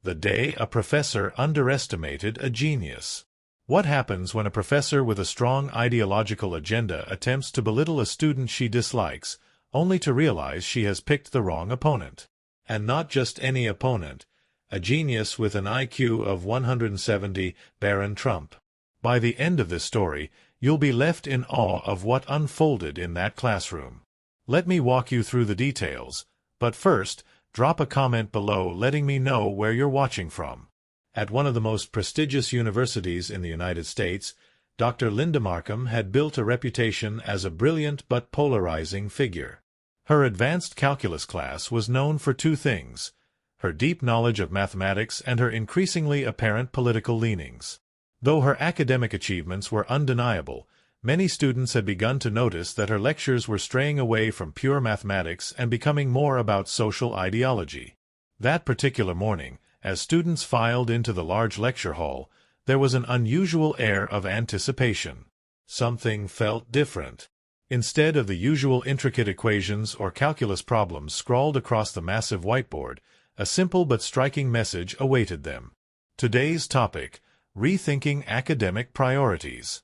The day a professor underestimated a genius. What happens when a professor with a strong ideological agenda attempts to belittle a student she dislikes, only to realize she has picked the wrong opponent? And not just any opponent, a genius with an IQ of 170, Barron Trump. By the end of this story, you'll be left in awe of what unfolded in that classroom. Let me walk you through the details, but first, drop a comment below letting me know where you're watching from. At one of the most prestigious universities in the United States, Dr. Linda Markham had built a reputation as a brilliant but polarizing figure. Her advanced calculus class was known for two things: her deep knowledge of mathematics and her increasingly apparent political leanings. Though her academic achievements were undeniable, many students had begun to notice that her lectures were straying away from pure mathematics and becoming more about social ideology. That particular morning, as students filed into the large lecture hall, there was an unusual air of anticipation. Something felt different. Instead of the usual intricate equations or calculus problems scrawled across the massive whiteboard, a simple but striking message awaited them. Today's topic: rethinking academic priorities.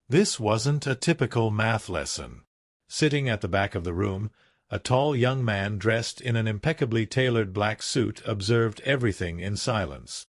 This wasn't a typical math lesson. Sitting at the back of the room, a tall young man dressed in an impeccably tailored black suit observed everything in silence.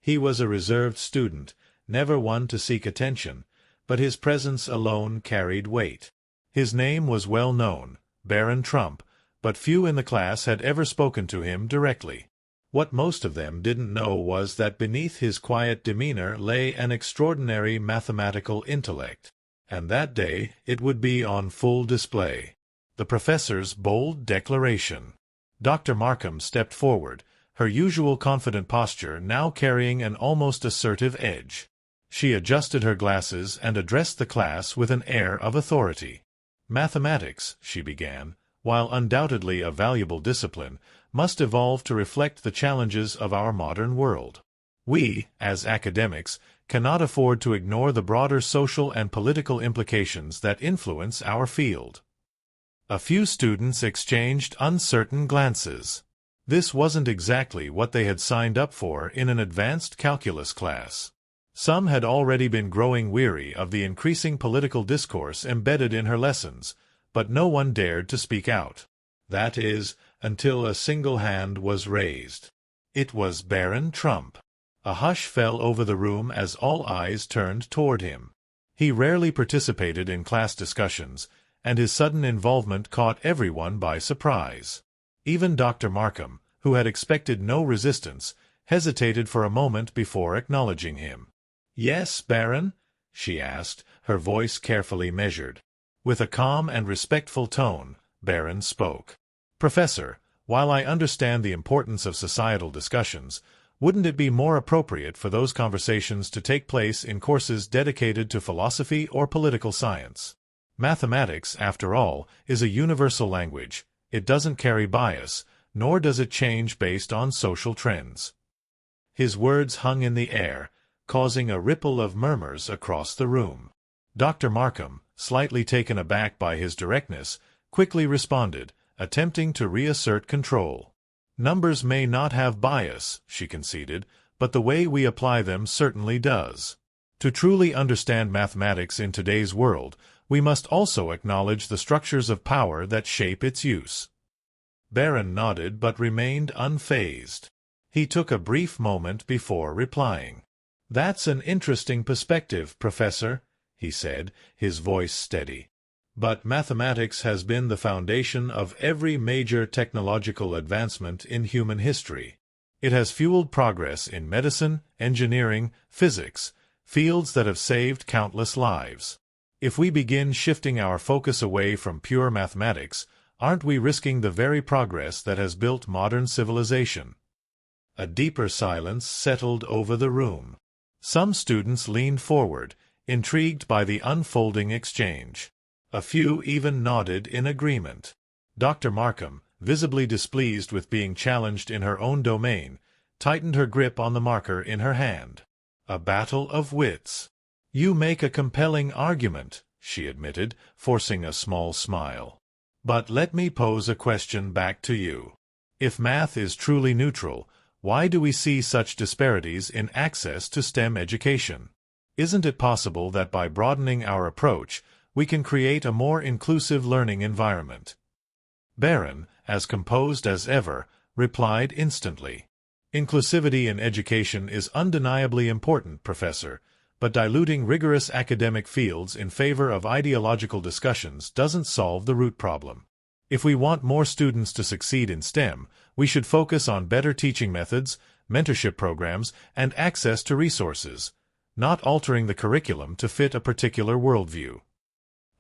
He was a reserved student, never one to seek attention, but his presence alone carried weight. His name was well known, Barron Trump, but few in the class had ever spoken to him directly. What most of them didn't know was that beneath his quiet demeanor lay an extraordinary mathematical intellect, and that day it would be on full display. The professor's bold declaration. Dr. Markham stepped forward, her usual confident posture now carrying an almost assertive edge. She adjusted her glasses and addressed the class with an air of authority. "Mathematics," she began, "while undoubtedly a valuable discipline, must evolve to reflect the challenges of our modern world. We, as academics, cannot afford to ignore the broader social and political implications that influence our field." A few students exchanged uncertain glances. This wasn't exactly what they had signed up for in an advanced calculus class. Some had already been growing weary of the increasing political discourse embedded in her lessons, but no one dared to speak out. That is, until a single hand was raised. It was Barron Trump. A hush fell over the room as all eyes turned toward him. He rarely participated in class discussions, and his sudden involvement caught everyone by surprise. Even Dr. Markham, who had expected no resistance, hesitated for a moment before acknowledging him. "Yes, Barron?" she asked, her voice carefully measured. With a calm and respectful tone, Barron spoke. "Professor, while I understand the importance of societal discussions, wouldn't it be more appropriate for those conversations to take place in courses dedicated to philosophy or political science? Mathematics, after all, is a universal language. It doesn't carry bias, nor does it change based on social trends." His words hung in the air, causing a ripple of murmurs across the room. Dr. Markham, slightly taken aback by his directness, quickly responded, attempting to reassert control. "Numbers may not have bias," she conceded, "but the way we apply them certainly does. To truly understand mathematics in today's world, we must also acknowledge the structures of power that shape its use." Barron nodded but remained unfazed. He took a brief moment before replying. "That's an interesting perspective, Professor," he said, his voice steady. "But mathematics has been the foundation of every major technological advancement in human history. It has fueled progress in medicine, engineering, physics, fields that have saved countless lives. If we begin shifting our focus away from pure mathematics, aren't we risking the very progress that has built modern civilization?" A deeper silence settled over the room. Some students leaned forward, intrigued by the unfolding exchange. A few even nodded in agreement. Dr. Markham, visibly displeased with being challenged in her own domain, tightened her grip on the marker in her hand. A battle of wits. "You make a compelling argument," she admitted, forcing a small smile. "But let me pose a question back to you. If math is truly neutral, Why do we see such disparities in access to STEM education? Isn't it possible that by broadening our approach, we can create a more inclusive learning environment? Barron, as composed as ever, replied instantly. Inclusivity in education is undeniably important, Professor, but diluting rigorous academic fields in favor of ideological discussions doesn't solve the root problem. If we want more students to succeed in STEM, we should focus on better teaching methods, mentorship programs, and access to resources, not altering the curriculum to fit a particular worldview.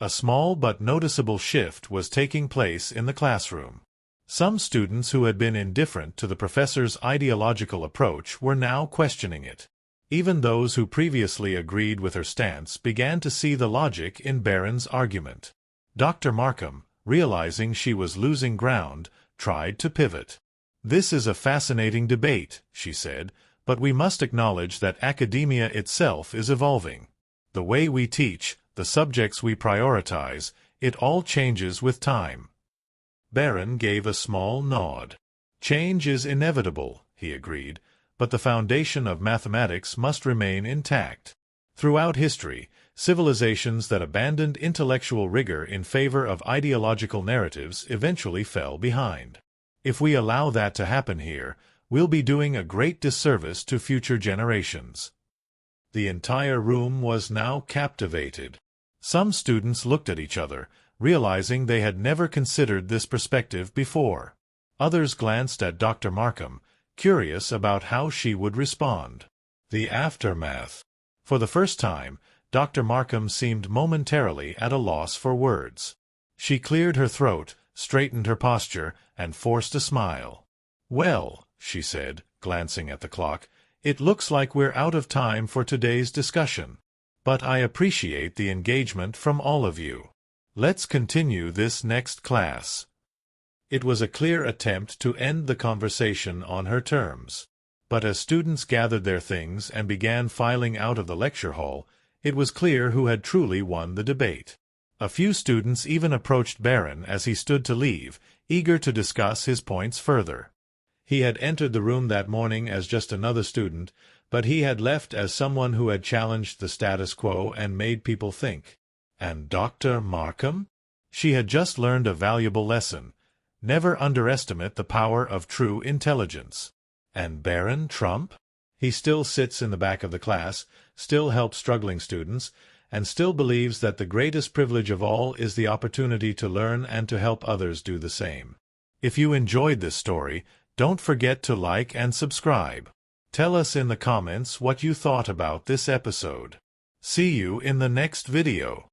A small but noticeable shift was taking place in the classroom. Some students who had been indifferent to the professor's ideological approach were now questioning it. Even those who previously agreed with her stance began to see the logic in Barron's argument. Dr. Markham, realizing she was losing ground, tried to pivot. "This is a fascinating debate," she said, "but we must acknowledge that academia itself is evolving. The way we teach, the subjects we prioritize, it all changes with time." Barron gave a small nod. "Change is inevitable," he agreed, "but the foundation of mathematics must remain intact." Throughout history, civilizations that abandoned intellectual rigor in favor of ideological narratives eventually fell behind. If we allow that to happen here, we'll be doing a great disservice to future generations. The entire room was now captivated. Some students looked at each other, realizing they had never considered this perspective before. Others glanced at Dr. Markham, curious about how she would respond. The aftermath. For the first time, Dr. Markham seemed momentarily at a loss for words. She cleared her throat, straightened her posture, and forced a smile. "Well," she said, glancing at the clock, "it looks like we're out of time for today's discussion. But I appreciate the engagement from all of you. Let's continue this next class." It was a clear attempt to end the conversation on her terms. But as students gathered their things and began filing out of the lecture hall, it was clear who had truly won the debate. A few students even approached Barron as he stood to leave, eager to discuss his points further. He had entered the room that morning as just another student, but he had left as someone who had challenged the status quo and made people think. And Dr. Markham? She had just learned a valuable lesson. Never underestimate the power of true intelligence. And Barron Trump? He still sits in the back of the class, still helps struggling students, and still believes that the greatest privilege of all is the opportunity to learn and to help others do the same. If you enjoyed this story, don't forget to like and subscribe. Tell us in the comments what you thought about this episode. See you in the next video.